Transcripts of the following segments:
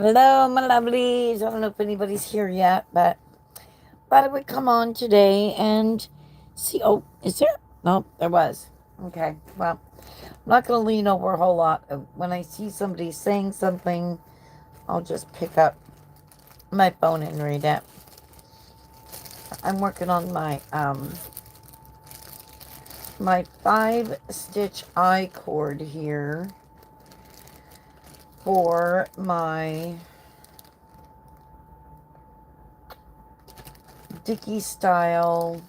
Hello, my lovelies. I don't know if anybody's here yet, but thought I would come on today and see. Oh, is there? No, there was. Okay, well, I'm not going to lean over a whole lot. When I see somebody saying something, I'll just pick up my phone and read it. I'm working on my 5-stitch I cord here for my Dickie style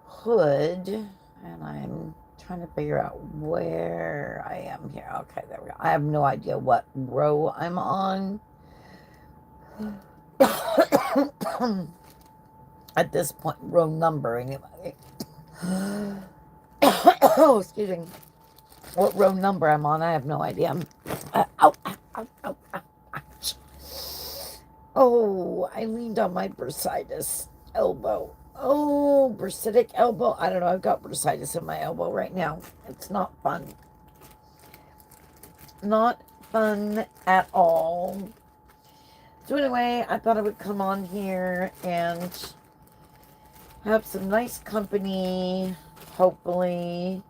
hood, and I'm trying to figure out where I am here. Okay, there we go. I have no idea what row I'm on at this point. Row number, anyway. Oh, excuse me. What row number I'm on, I have no idea. Ow, ow, ow, ow, ow, ouch. Oh, I leaned on my bursitis elbow. Oh, bursitic elbow. I don't know. I've got bursitis in my elbow right now. It's not fun. Not fun at all. So anyway, I thought I would come on here and have some nice company, hopefully,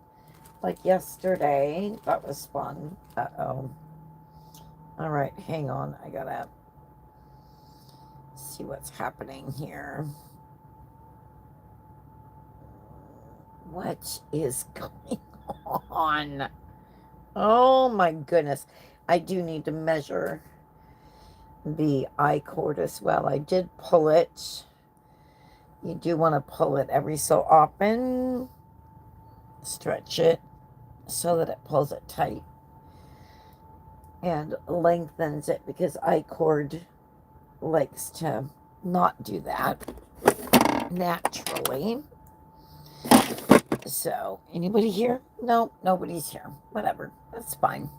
like yesterday. That was fun. Uh-oh. All right, hang on. I gotta see what's happening here. What is going on? Oh my goodness. I do need to measure the I cord as well. I did pull it. You do want to pull it every so often. Stretch it so that it pulls it tight and lengthens it, because I cord likes to not do that naturally. So, anybody here? No, nobody's here. Whatever. That's fine.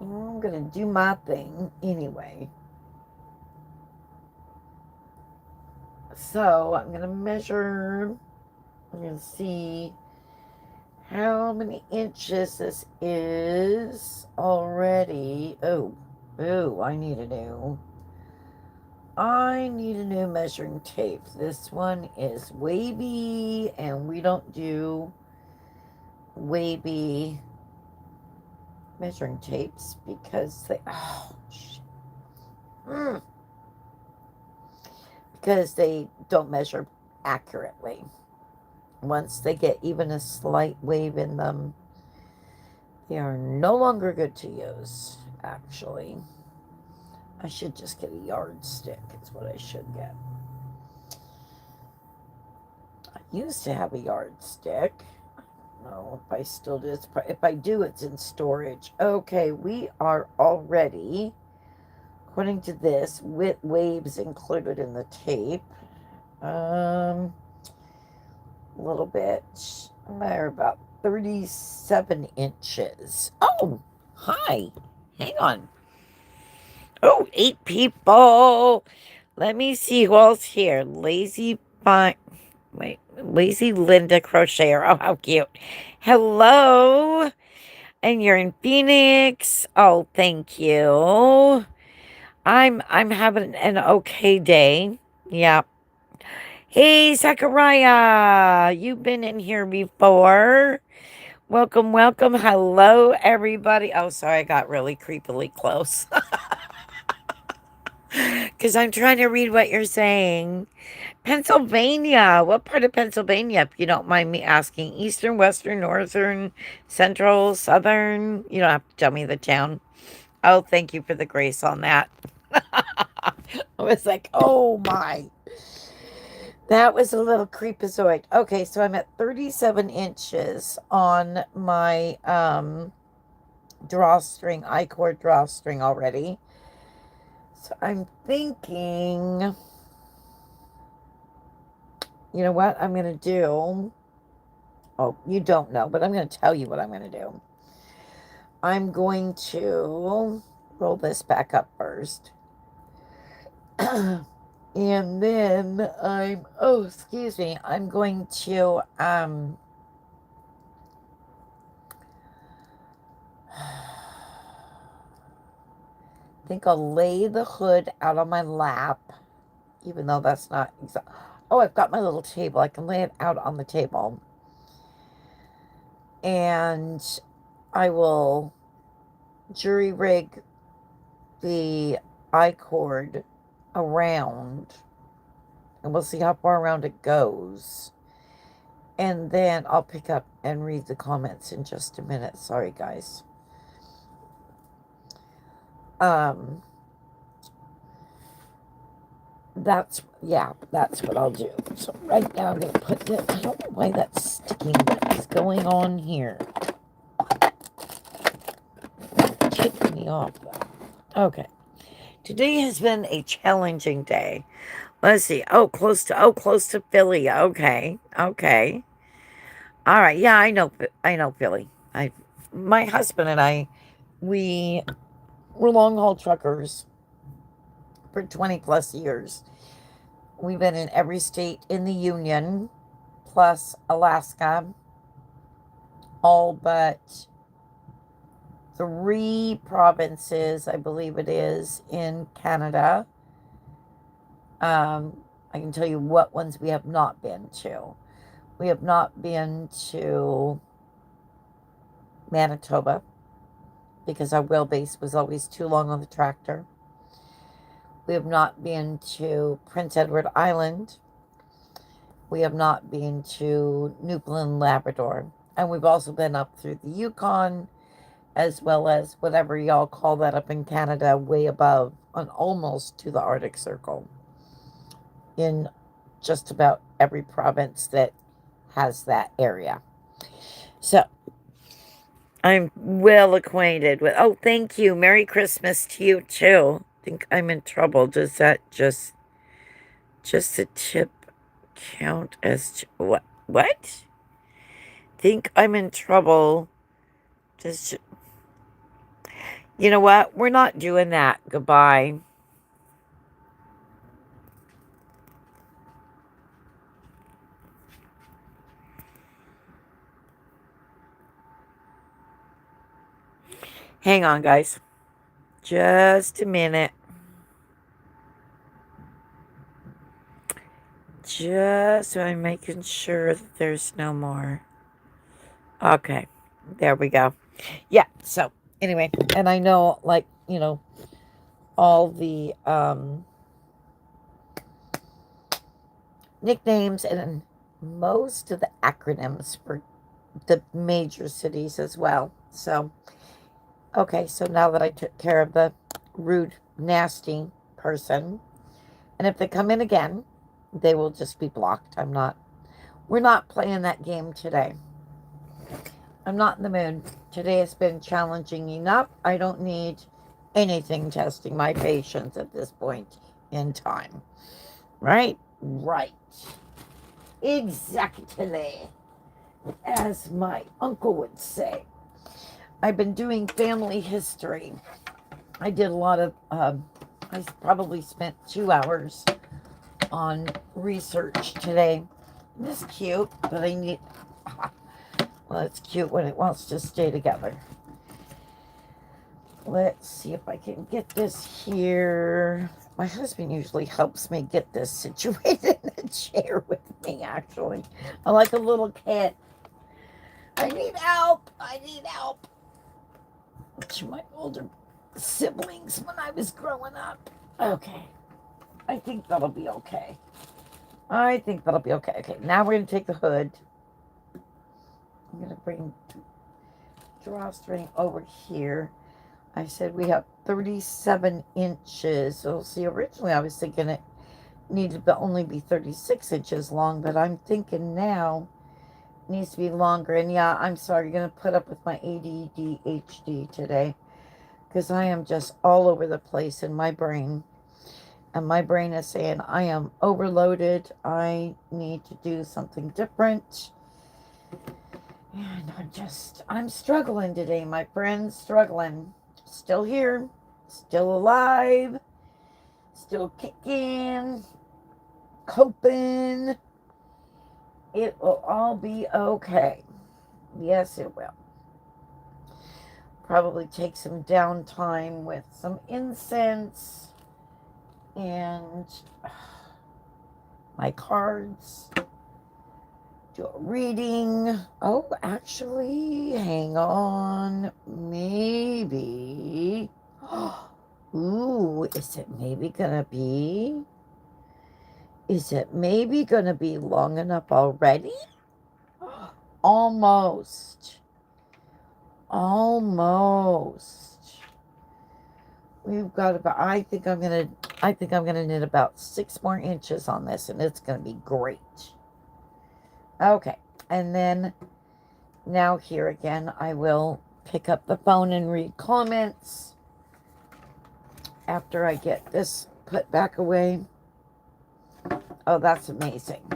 I'm going to do my thing anyway. So, I'm going to measure. I'm going to see how many inches this is already. Oh, I need a new measuring tape. This one is wavy, and we don't do wavy measuring tapes because because they don't measure accurately. Once they get even a slight wave in them, they are no longer good to use, actually. I should just get a yardstick, is what I should get. I used to have a yardstick. I don't know if I still do. If I do, it's in storage. Okay, we are already, according to this, with waves included in the tape. A little bit. We're about 37 inches. Oh, hi. Hang on. Oh, 8 people. Let me see who else here. Lazy Linda Crocheter. Oh, how cute. Hello. And you're in Phoenix. Oh, thank you. I'm having an okay day. Yeah. Hey, Zachariah. You've been in here before. Welcome, welcome. Hello, everybody. Oh, sorry, I got really creepily close. Because I'm trying to read what you're saying. Pennsylvania. What part of Pennsylvania, if you don't mind me asking? Eastern, western, northern, central, southern? You don't have to tell me the town. Oh, thank you for the grace on that. I was like, oh my. That was a little creepazoid. Okay, so I'm at 37 inches on my drawstring, I-cord drawstring already. So I'm thinking, you know what I'm going to do? Oh, you don't know, but I'm going to tell you what I'm going to do. I'm going to roll this back up first. And then excuse me, I'm going to, think I'll lay the hood out on my lap, even though that's not exact. Oh, I've got my little table. I can lay it out on the table. And I will jury rig the I-cord around, and we'll see how far around it goes. And then I'll pick up and read the comments in just a minute. Sorry, guys. That's what I'll do. So right now I'm going to put this, I don't know why that's sticking. What is going on here? Kick me off though. Okay. Today has been a challenging day. Let's see. Close to Philly. Okay. Okay. All right. Yeah, I know Philly. My husband and I, we were long haul truckers for 20 plus years. We've been in every state in the Union, plus Alaska, all but 3 provinces, I believe it is, in Canada. I can tell you what ones we have not been to. We have not been to Manitoba because our wheelbase was always too long on the tractor. We have not been to Prince Edward Island. We have not been to Newfoundland, Labrador. And we've also been up through the Yukon, as well as whatever y'all call that up in Canada, way above, on almost to the Arctic Circle, in just about every province that has that area. So, I'm well acquainted with, thank you. Merry Christmas to you, too. Think I'm in trouble. Does that just a tip count as, what? What? Think I'm in trouble. Just, you know what? We're not doing that. Goodbye. Hang on, guys. Just a minute. Just so I'm making sure that there's no more. Okay. There we go. Yeah. So, anyway. And I know, like, all the nicknames and most of the acronyms for the major cities as well. So, okay, so now that I took care of the rude, nasty person, and if they come in again, they will just be blocked. We're not playing that game today. I'm not in the mood. Today has been challenging enough. I don't need anything testing my patience at this point in time. Right? Right. Exactly. As my uncle would say. I've been doing family history. I did a lot of, I probably spent 2 hours on research today. This is cute, but I need, well, it's cute when it wants to stay together. Let's see if I can get this here. My husband usually helps me get this situated in the chair with me, actually. I'm like a little kid. I need help. I need help. To my older siblings when I was growing up. Okay. I think that'll be okay. Okay, now we're going to take the hood. I'm going to bring drawstring over here. I said we have 37 inches. So, see, originally I was thinking it needed to only be 36 inches long, but I'm thinking now it needs to be longer. And yeah, I'm sorry, you're going to put up with my ADHD today, because I am just all over the place in my brain. And my brain is saying, I am overloaded. I need to do something different. And I'm struggling today, my friends, struggling. Still here, still alive, still kicking, coping. It will all be okay. Yes, it will. probably take some downtime with some incense and my cards. Do a reading. Oh, actually, hang on. Maybe. Ooh, is it maybe gonna be? Is it maybe gonna be long enough already? Almost. Almost. We've got about, I think I'm gonna knit about 6 more inches on this, and it's gonna be great. Okay, and then now here again, I will pick up the phone and read comments after I get this put back away. Oh, that's amazing.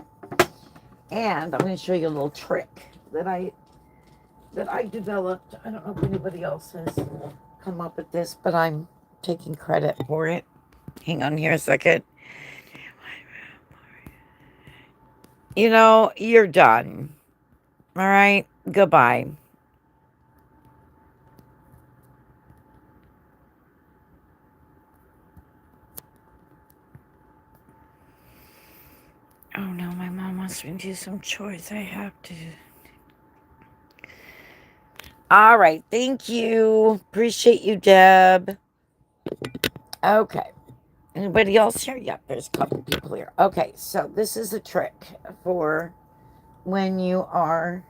And I'm going to show you a little trick that I developed. I don't know if anybody else has come up with this, but I'm taking credit for it. Hang on here a second. You know, you're done. All right? Goodbye. Oh no, my mom wants me to do some chores. I have to. All right. Thank you. Appreciate you, Deb. Okay. Anybody else here? Yep, there's a couple people here. Okay, so this is a trick for when you are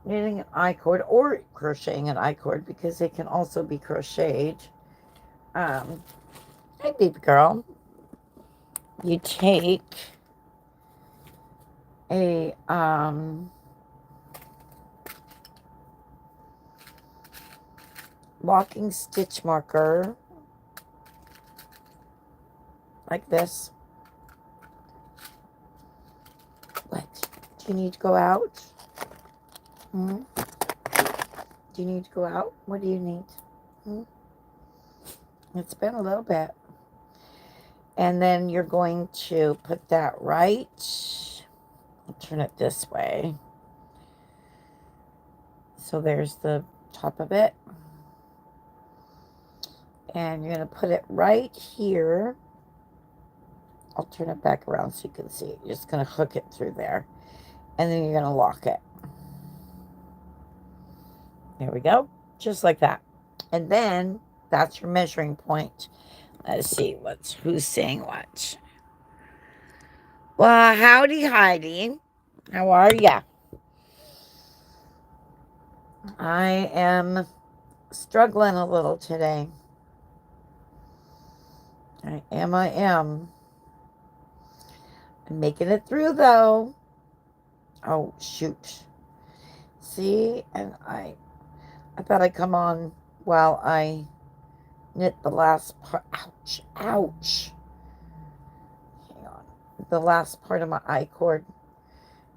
knitting an I-cord or crocheting an I-cord, because they can also be crocheted. Hey, baby girl. You take a walking stitch marker like this. What? Do you need to go out? Hmm? Do you need to go out? What do you need? Hmm? It's been a little bit. And then you're going to put that right. I'll turn it this way. So there's the top of it. And you're going to put it right here. I'll turn it back around so you can see it. You're just going to hook it through there. And then you're going to lock it. There we go. Just like that. And then that's your measuring point. Let's see who's saying what. Well, howdy, Heidi. How are ya? I am struggling a little today. I am. I'm making it through, though. Oh, shoot. See? And I thought I'd come on while I knit the last part. Ouch. Ouch. Hang on. The last part of my I-cord.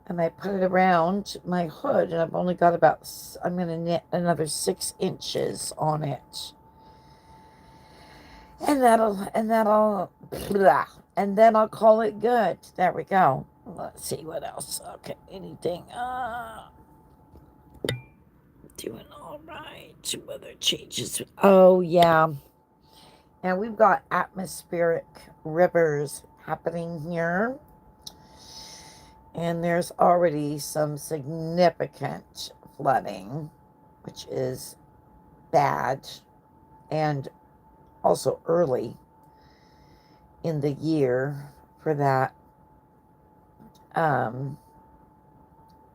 And I put it around my hood, and I've only got about, I'm going to knit another 6 inches on it. And then I'll call it good. There we go. Let's see what else. Okay, anything. Doing all right. Weather changes. Oh, yeah. And we've got atmospheric rivers happening here. And there's already some significant flooding, which is bad. And also early in the year for that.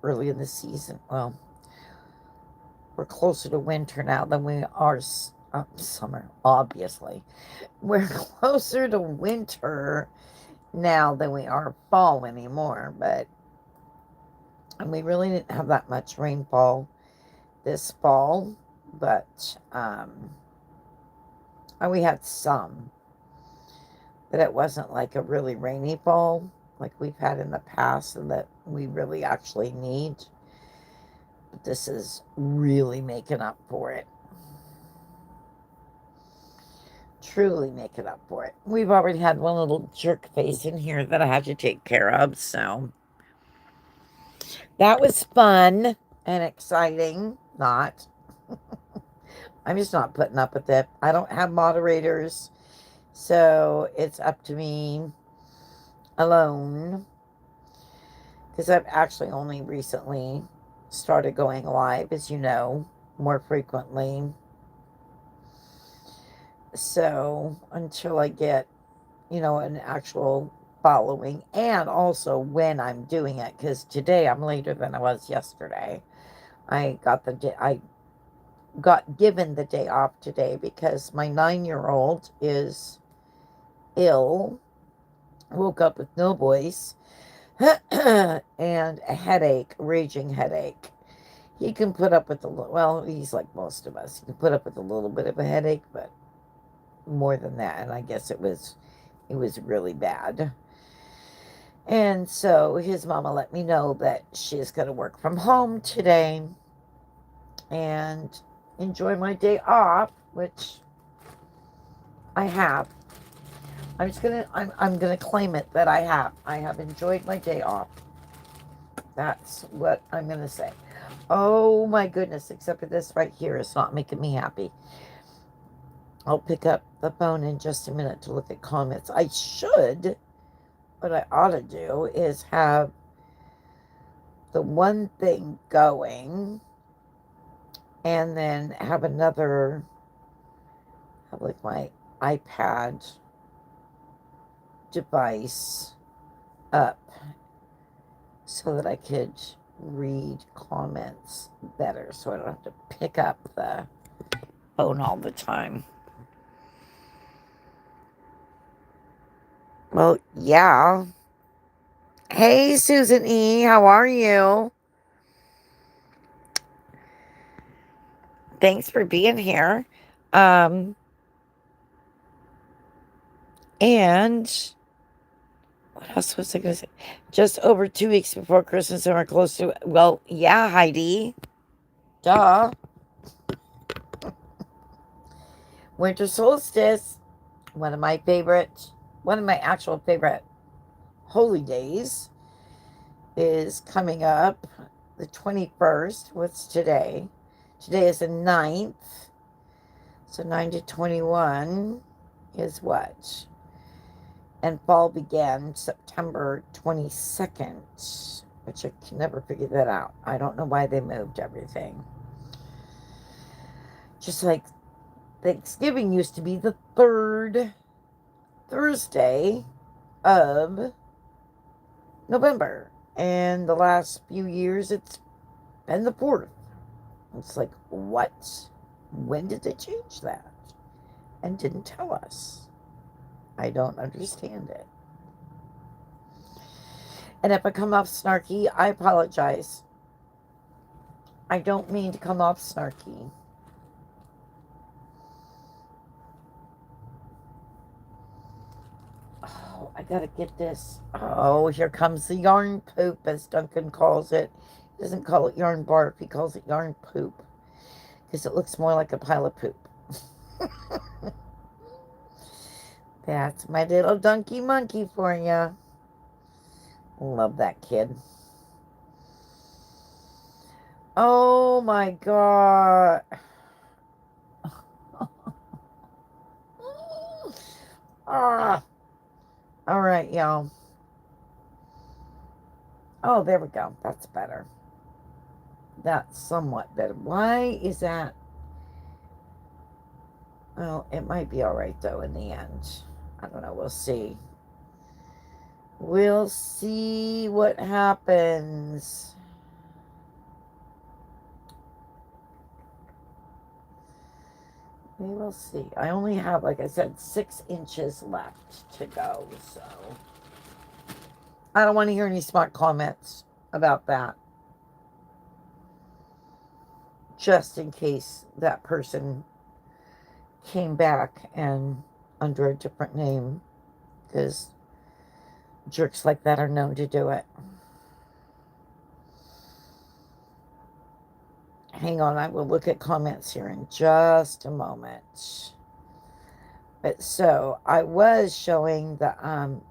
Early in the season. Well, we're closer to winter now than we are summer, obviously. We're closer to winter now than we are fall anymore, and we really didn't have that much rainfall this fall, but and we had some, but it wasn't like a really rainy fall like we've had in the past and that we really actually need. But this is really making up for it. Truly making up for it. We've already had one little jerk face in here that I had to take care of, so that was fun and exciting. Not. I'm just not putting up with it. I don't have moderators, so it's up to me alone. Because I've actually only recently started going live, as you know, more frequently. So until I get, an actual following, and also when I'm doing it, because today I'm later than I was yesterday. I got given the day off today because my 9-year-old is ill, woke up with no voice, and a headache, raging headache. He can put up with well, he's like most of us. He can put up with a little bit of a headache, but more than that, and I guess it was really bad. And so his mama let me know that she's going to work from home today and enjoy my day off, which I have. I'm gonna claim it that I have. I have enjoyed my day off. That's what I'm gonna say. Oh my goodness, except for this right here is not making me happy. I'll pick up the phone in just a minute to look at comments. What I ought to do is have the one thing going and then have like my iPad device up so that I could read comments better so I don't have to pick up the phone all the time. Well, yeah. Hey, Susan E., how are you? Thanks for being here. And what else was I going to say? Just over 2 weeks before Christmas, and we're close to. Well, yeah, Heidi. Duh. Winter solstice. One of my actual favorite holy days is coming up. The 21st. What's today? Today is the 9th. So 9 to 21 is what? And fall began September 22nd, which I can never figure that out. I don't know why they moved everything. Just like Thanksgiving used to be the third Thursday of November. And the last few years it's been the fourth. It's like, what? When did they change that? And didn't tell us. I don't understand it. And if I come off snarky, I apologize. I don't mean to come off snarky. Oh, I gotta get this. Oh, here comes the yarn poop, as Duncan calls it. He doesn't call it yarn barf, he calls it yarn poop. Because it looks more like a pile of poop. That's my little donkey monkey for you. Love that kid. Oh my god. Ah. All right, y'all. Oh, there we go. That's better. That's somewhat better. Why is that? Well, it might be all right, though, in the end. I don't know. We'll see. We'll see what happens. We will see. I only have, like I said, 6 inches left to go, so I don't want to hear any smart comments about that. Just in case that person came back and under a different name, because jerks like that are known to do it. Hang on, I will look at comments here in just a moment. But so I was showing the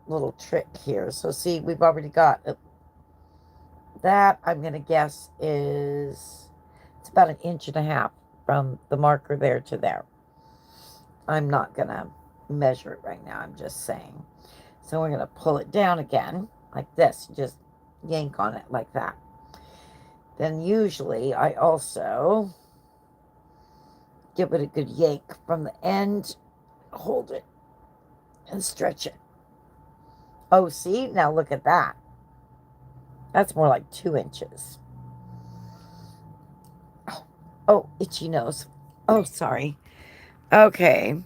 little trick here. So see, we've already got that. I'm gonna guess it's about 1.5 inches from the marker there to there. I'm not going to measure it right now. I'm just saying. So we're going to pull it down again like this. Just yank on it like that. Then usually I also give it a good yank from the end, hold it, and stretch it. Oh, see? Now look at that. That's more like 2 inches. Oh, itchy nose. Oh, sorry. Okay.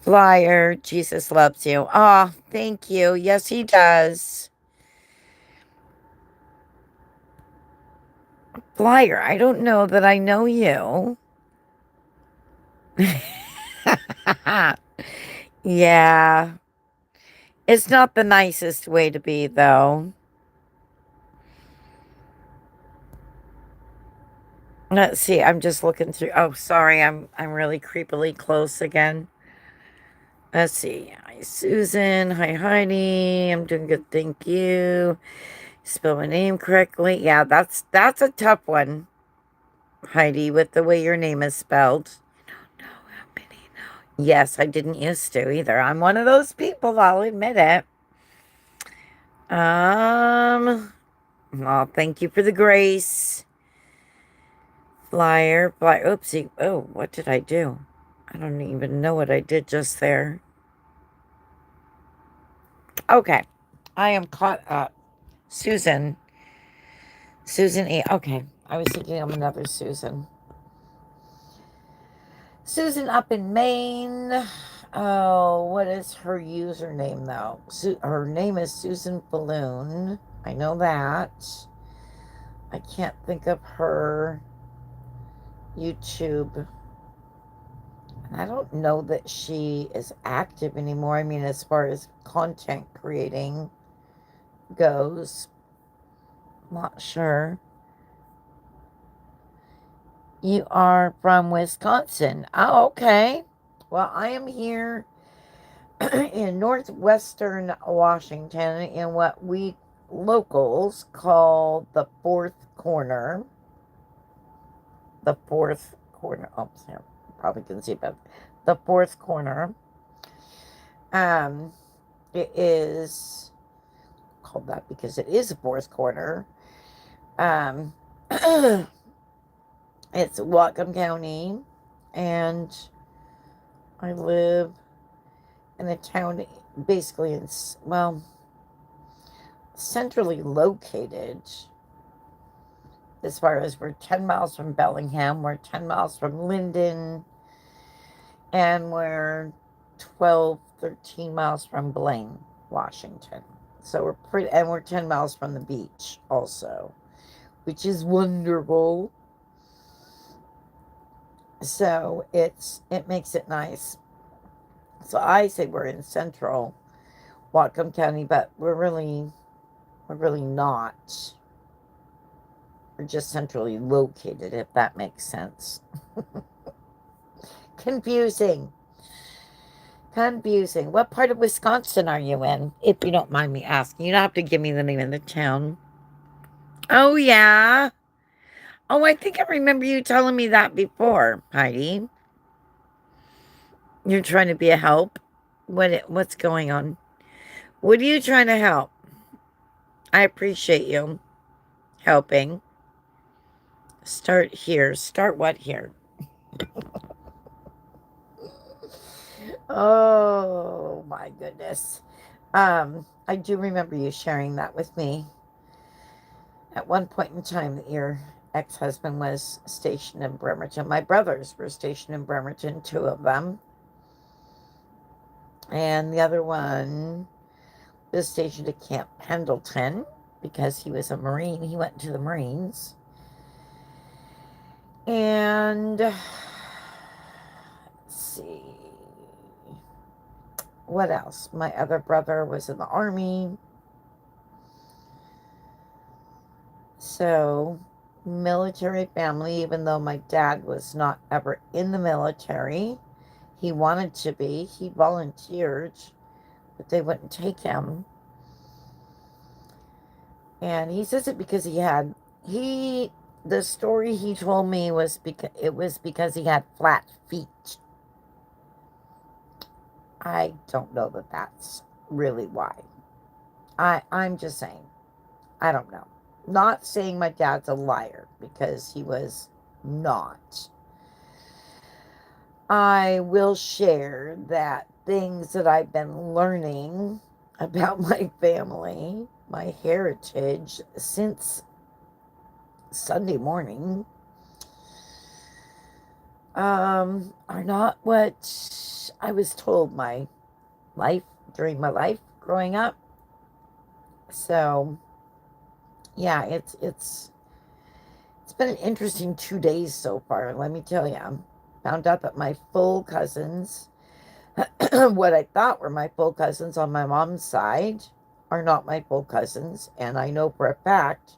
Flyer, Jesus loves you. Ah, oh, thank you. Yes, he does. Flyer, I don't know that I know you. Yeah. It's not the nicest way to be, though. Let's see. I'm just looking through. Oh, sorry. I'm really creepily close again. Let's see. Hi, Susan. Hi, Heidi. I'm doing good. Thank you. Spell my name correctly. Yeah, that's a tough one, Heidi, with the way your name is spelled. I don't know how many know. Yes, I didn't used to either. I'm one of those people. I'll admit it. Well, thank you for the grace. Flyer. Oopsie. Oh, what did I do? I don't even know what I did just there. Okay. I am caught up. Susan. Susan E. Okay. I was thinking of another Susan. Susan up in Maine. Oh, what is her username, though? Her name is Susan Balloon. I know that. I can't think of her YouTube. And I don't know that she is active anymore. I mean, as far as content creating goes. Not sure. You are from Wisconsin. Oh, okay. Well, I am here in northwestern Washington in what we locals call the fourth corner. The fourth corner. Oh, sorry. Probably can see about the fourth corner. It is called that because it is a fourth corner. It's Whatcom County, and I live in a town basically it's, well, centrally located as far as we're 10 miles from Bellingham, we're 10 miles from Linden, and we're 12, 13 miles from Blaine, Washington. So we're pretty, and we're 10 miles from the beach also, which is wonderful. So it makes it nice. So I say we're in central Whatcom County, but we're really not. We're just centrally located, if that makes sense. Confusing. What part of Wisconsin are you in, if you don't mind me asking? You don't have to give me the name of the town. Oh, yeah. Oh, I think I remember you telling me that before, Heidi. You're trying to be a help? What's going on? What are you trying to help? I appreciate you helping. Start here. Start what here? Oh, my goodness. I do remember you sharing that with me. At one point in time, your ex-husband was stationed in Bremerton. My brothers were stationed in Bremerton, 2 of them. And the other one was stationed at Camp Pendleton because he was a Marine. He went to the Marines. And let's see. What else? My other brother was in the Army. So, military family, even though my dad was not ever in the military. He wanted to be. He volunteered, but they wouldn't take him. And he says it because he the story he told me was because he had flat feet. I don't know that that's really why. I'm just saying. I don't know. Not saying my dad's a liar because he was not. I will share that things that I've been learning about my family, my heritage since Sunday morning, are not what I was told my life during my life growing up. So yeah, it's been an interesting 2 days so far. Let me tell you, found out that my full cousins, what I thought were my full cousins on my mom's side, are not my full cousins, and I know for a fact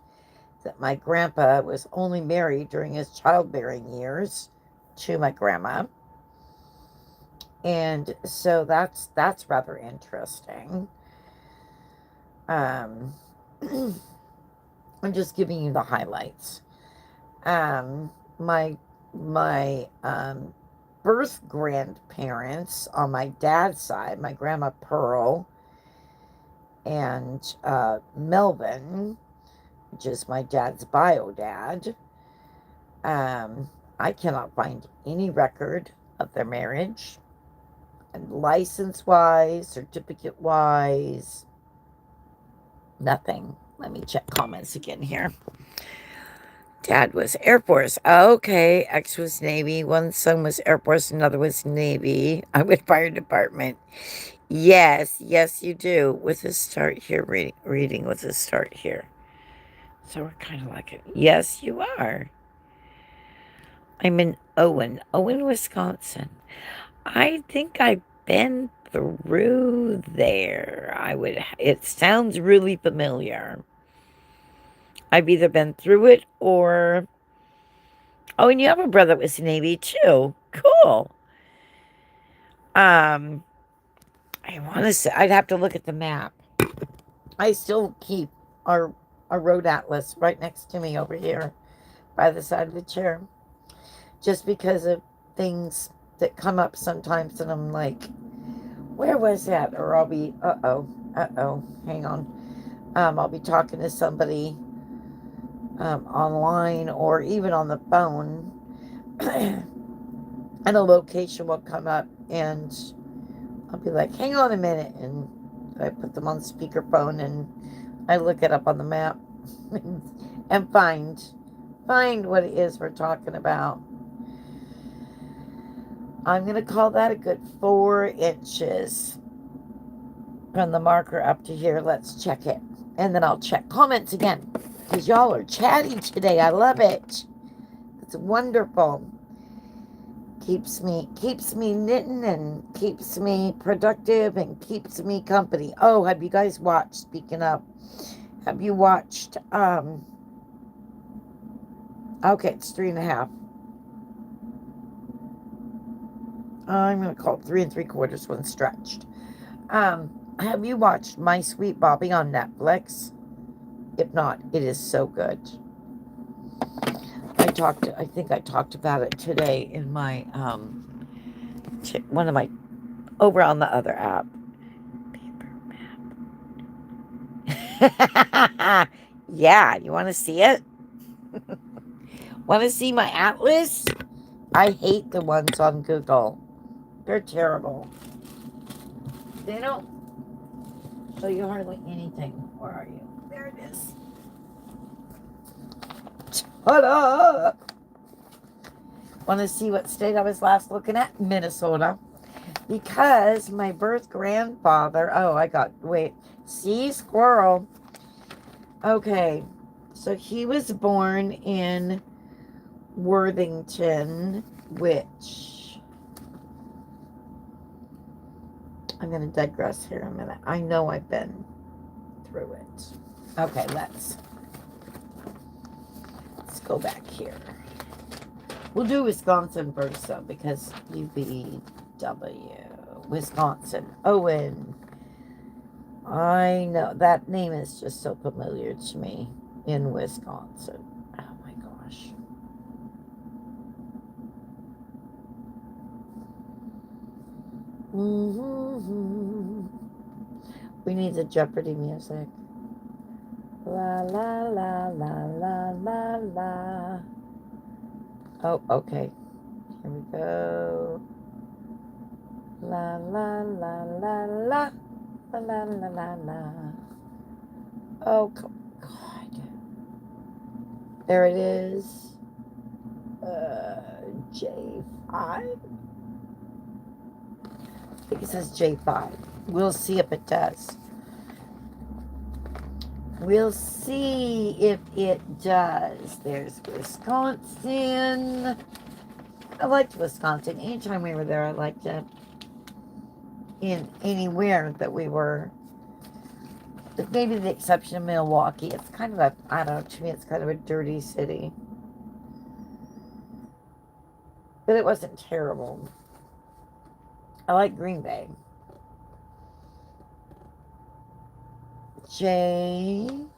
that my grandpa was only married during his childbearing years to my grandma. And so that's rather interesting. Um, I'm just giving you the highlights. My birth grandparents on my dad's side, my grandma Pearl and Melvin, which is my dad's bio dad. I cannot find any record of their marriage, and license wise, certificate wise, nothing. Let me check comments again here. Dad was Air Force. Okay. Ex was Navy. One son was Air Force. Another was Navy. I went fire department. Yes. Yes, you do. With a start here. Reading with a start here. So we're kind of like it. Yes, you are. I'm in Owen, Wisconsin. I think I've been through there. It sounds really familiar. I've either been through it or, oh, and you have a brother that was Navy too. Cool. I want to say, I'd have to look at the map. I still keep our, our road atlas right next to me over here by the side of the chair. Just because of things that come up sometimes, and I'm like, where was that? Or I'll be, hang on. I'll be talking to somebody online or even on the phone, and a location will come up, and I'll be like, hang on a minute, and I put them on speakerphone, and I look it up on the map and find what it is we're talking about. I'm going to call that a good 4 inches from the marker up to here. Let's check it. And then I'll check comments again, because y'all are chatty today. I love it. It's wonderful. Keeps me knitting and keeps me productive and keeps me company. Oh, have you guys watched, speaking of, have you watched, okay, it's 3.5. I'm going to call it 3 3/4 when stretched. Have you watched My Sweet Bobby on Netflix? If not, it is so good. I think I talked about it today in my, one of my, over on the other app. Paper map. Yeah, you want to see it? Want to see my atlas? I hate the ones on Google. They're terrible. They don't show you hardly anything. Where are you? There it is. Ta-da! Want to see what state I was last looking at? Minnesota. Because my birth grandfather, see, squirrel. Okay, so he was born in Worthington, which, I'm going to digress here a minute. I know I've been through it. Okay, let's go back here. We'll do Wisconsin first, though, because UBW, Wisconsin, Owen. I know that name is just so familiar to me in Wisconsin. Oh my gosh. Mm-hmm. We need the Jeopardy music. La la la la la la la. Oh, okay. Here we go. La la la la la. La la la la la. Oh, God. There it is. J5? I think it says J5. We'll see if it does. We'll see if it does. There's Wisconsin. I liked Wisconsin. Anytime we were there, I liked it. In anywhere that we were. With maybe the exception of Milwaukee. It's kind of a, I don't know, to me it's kind of a dirty city. But it wasn't terrible. I like Green Bay. J5.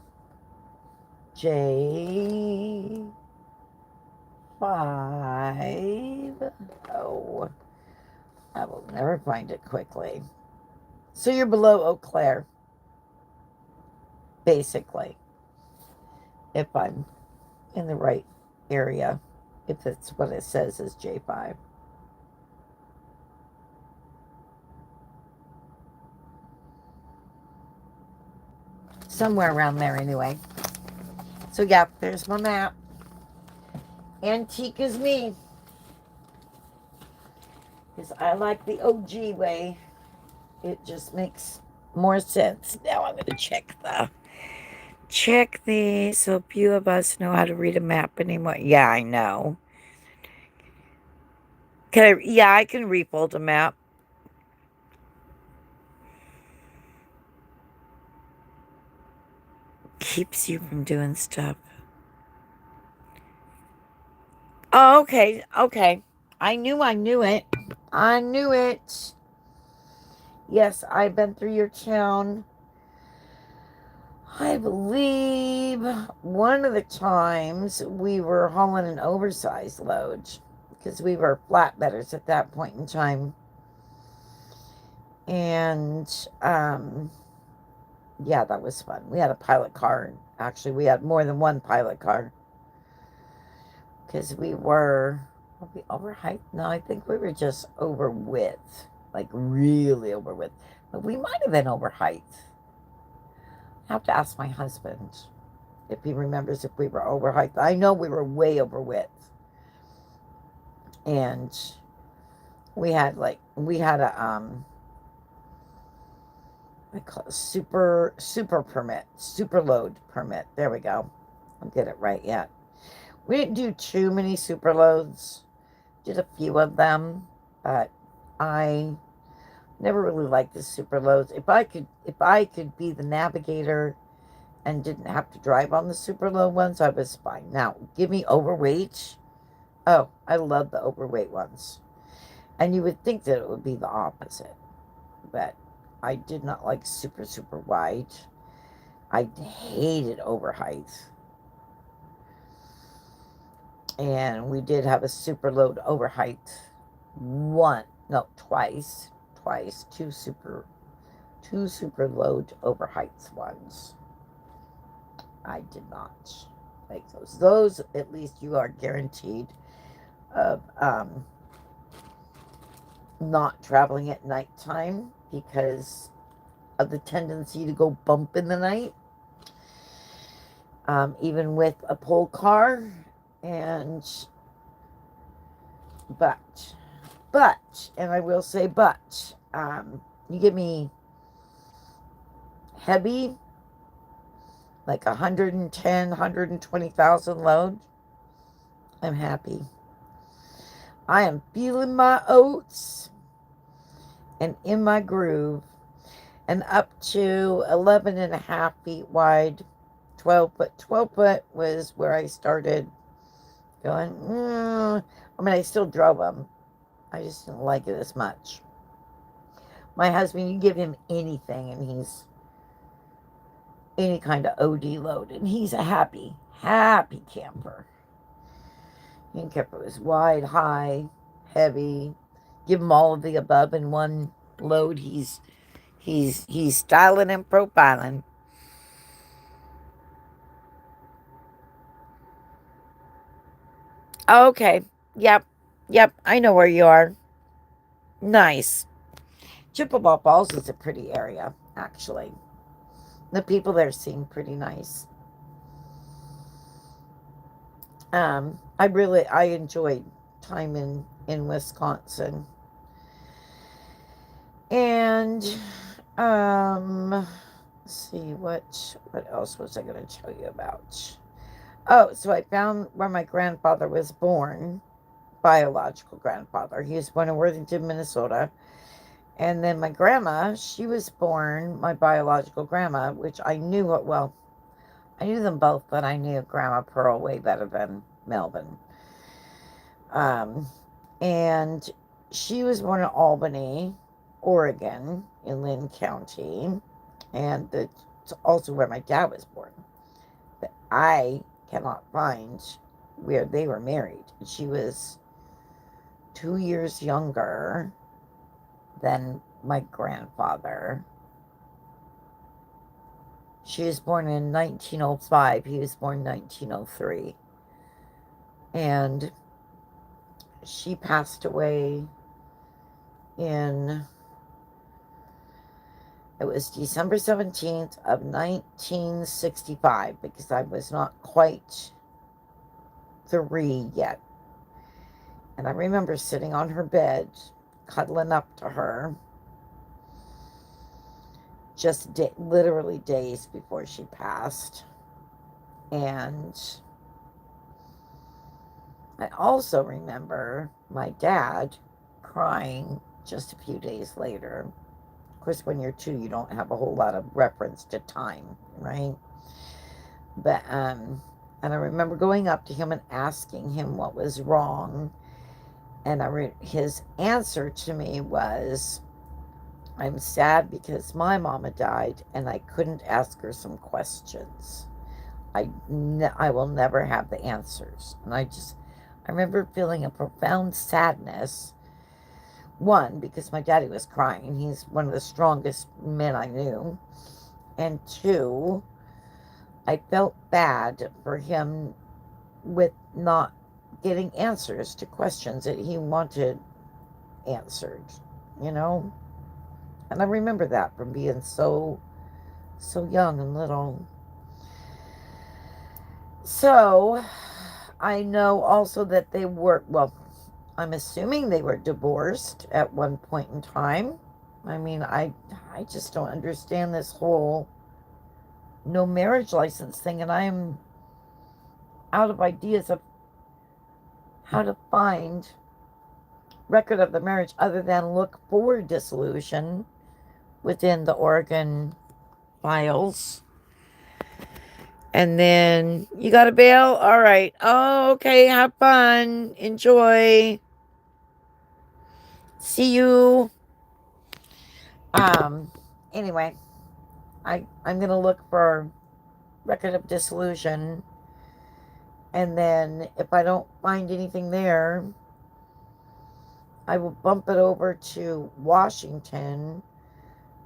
Oh, I will never find it quickly. So you're below Eau Claire, basically, if I'm in the right area, if it's what it says is J5. Somewhere around there anyway. So yeah, there's my map. Antique as me. Because I like the OG way. It just makes more sense. Now I'm going to check the so few of us know how to read a map anymore. Yeah, I know. Yeah, I can refold a map. Keeps you from doing stuff. Oh, okay. I knew it. I knew it. Yes, I've been through your town. I believe one of the times we were hauling an oversized load because we were flatbedders at that point in time. And, yeah, that was fun. We had a pilot car. Actually, we had more than one pilot car. Because we were we over height? No, I think we were just over width. Like, really over width. But we might have been over height. I have to ask my husband if he remembers if we were over height. I know we were way over width. And we had a I call it super permit, super load permit. There we go. I'll get it right yet. We didn't do too many super loads. Did a few of them, but I never really liked the super loads. If I could be the navigator and didn't have to drive on the super low ones, I was fine. Now, give me overweight. Oh, I love the overweight ones. And you would think that it would be the opposite, but I did not like super wide. I hated over height. And we did have a super load over height twice, two super load over heights ones. I did not like those at least you are guaranteed of not traveling at nighttime because of the tendency to go bump in the night, even with a pole car. And but and I will say you give me heavy, like 110, 120,000 load, I'm happy. I am feeling my oats and in my groove. And up to 11 and a half feet wide, 12 foot. 12 foot was where I started going, I mean, I still drove them. I just didn't like it as much. My husband, you give him anything and he's any kind of OD load and he's a happy camper. He didn't care if it was wide, high, heavy. Give him all of the above in one load. He's styling and profiling. Okay. Yep. Yep. I know where you are. Nice. Chippewa Falls is a pretty area, actually. The people there seem pretty nice. I enjoyed time in Wisconsin. And let's see what else was I going to tell you about? Oh, so I found where my grandfather was born, biological grandfather. He was born in Worthington, Minnesota. And then my grandma, she was born, my biological grandma, which I knew, well, I knew them both, but I knew Grandma Pearl way better than Melvin. Um, and she was born in Albany, Oregon, in Lynn County. And it's also where my dad was born. But I cannot find where they were married. She was 2 years younger than my grandfather. She was born in 1905. He was born in 1903. And she passed away in, it was December 17th of 1965, because I was not quite 3 yet. And I remember sitting on her bed, cuddling up to her, just literally days before she passed. And I also remember my dad crying just a few days later. Of course, when you're 2, you don't have a whole lot of reference to time, right? But, and I remember going up to him and asking him what was wrong. And his answer to me was, I'm sad because my mama died and I couldn't ask her some questions. I will never have the answers. And I remember feeling a profound sadness. One, because my daddy was crying. He's one of the strongest men I knew. And two, I felt bad for him with not getting answers to questions that he wanted answered, you know? And I remember that from being so young and little. So, I know also that they were, well, I'm assuming they were divorced at one point in time. I mean, I just don't understand this whole no marriage license thing, and I'm out of ideas of how to find record of the marriage other than look for dissolution within the Oregon files. And then you got a bail? All right. Oh, okay. Have fun. Enjoy. See you. Um, anyway, I'm gonna look for record of dissolution, and then if I don't find anything there, I will bump it over to Washington,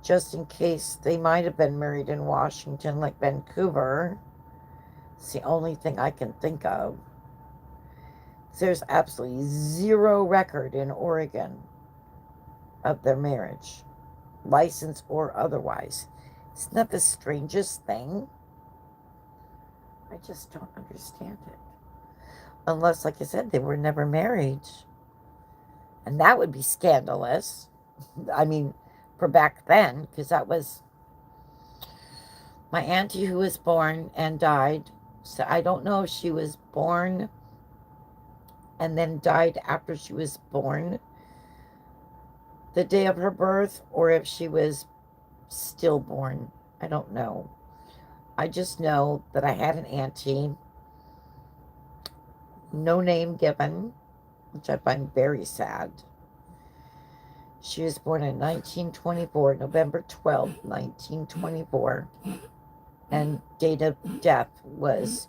just in case they might have been married in Washington, like Vancouver. It's the only thing I can think of. There's absolutely zero record in Oregon of their marriage, license or otherwise. Isn't that the strangest thing? I just don't understand it. Unless, like I said, they were never married. And that would be scandalous. I mean, for back then, because that was my auntie who was born and died. So I don't know if she was born and then died after she was born, the day of her birth, or if she was stillborn. I don't know. I just know that I had an auntie, no name given, which I find very sad. She was born in 1924, November 12th, 1924, and date of death was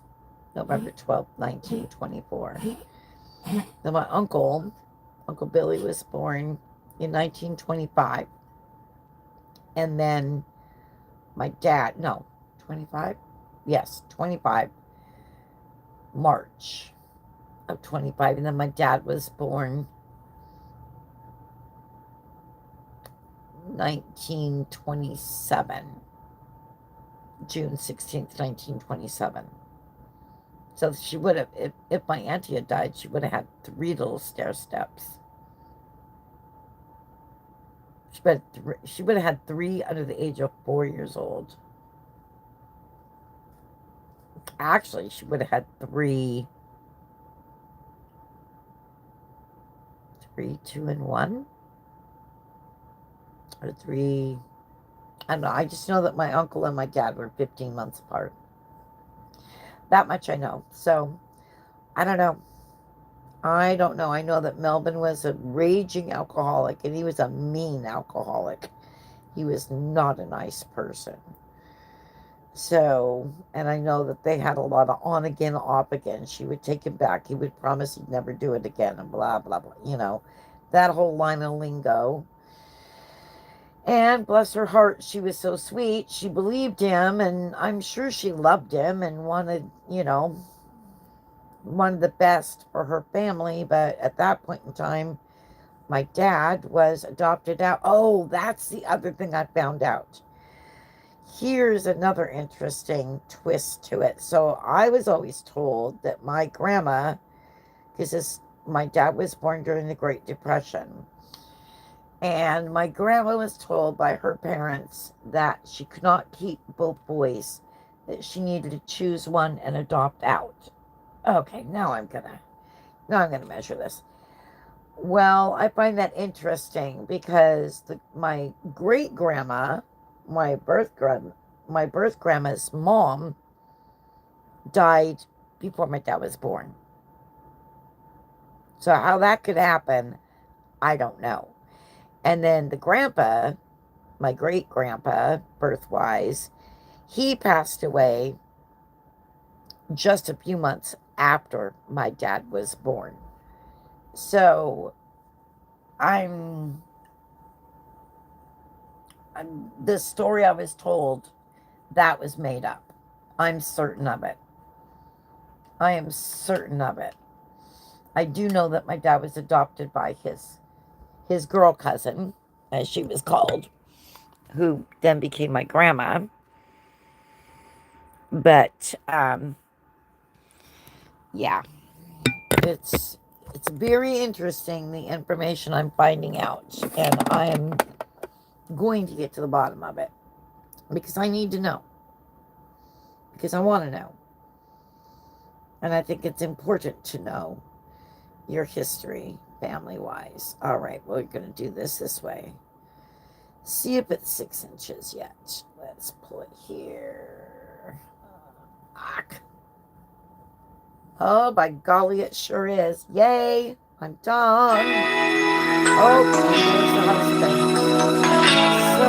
November 12th, 1924. Then my Uncle Billy, was born in 1925. And then my dad, no, 25? Yes, 25, March of 25. And then my dad was born 1927, June 16th, 1927. So she would have, if my auntie had died, she would have had three little stair steps. She would have had three under the age of 4 years old. Actually, she would have had three, two, and one, or three. I don't know. I just know that my uncle and my dad were 15 months apart. That much I know. So I don't know. I don't know. I know that Melvin was a raging alcoholic, and he was a mean alcoholic. He was not a nice person. So, and I know that they had a lot of on again, off again. She would take him back. He would promise he'd never do it again, and blah, blah, blah. That whole line of lingo. And bless her heart, she was so sweet. She believed him, and I'm sure she loved him and wanted the best for her family. But at that point in time, my dad was adopted out. Oh, that's the other thing I found out. Here's another interesting twist to it. So I was always told that my grandma, because my dad was born during the Great Depression, and my grandma was told by her parents that she could not keep both boys, that she needed to choose one and adopt out. Okay, now I'm gonna measure this. Well, I find that interesting because my great grandma, my birth grandma's mom, died before my dad was born. So how that could happen, I don't know. And then the grandpa, my great grandpa, birth-wise, he passed away just a few months after my dad was born. So I'm the story I was told, that was made up. I'm certain of it. I am certain of it. I do know that my dad was adopted by his girl cousin, as she was called, who then became my grandma. But yeah, it's very interesting, the information I'm finding out, and I am going to get to the bottom of it because I need to know, because I want to know, and I think it's important to know your history family wise. All right, we're going to do this way. See if it's 6 inches yet. Let's pull it here. Oh, by golly, it sure is. Yay! I'm done. Oh, there's the husband. So,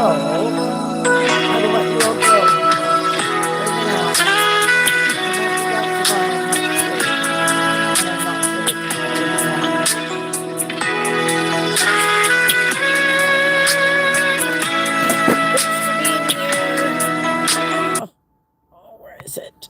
how do I feel good? Thanks for being here. Oh, where is it?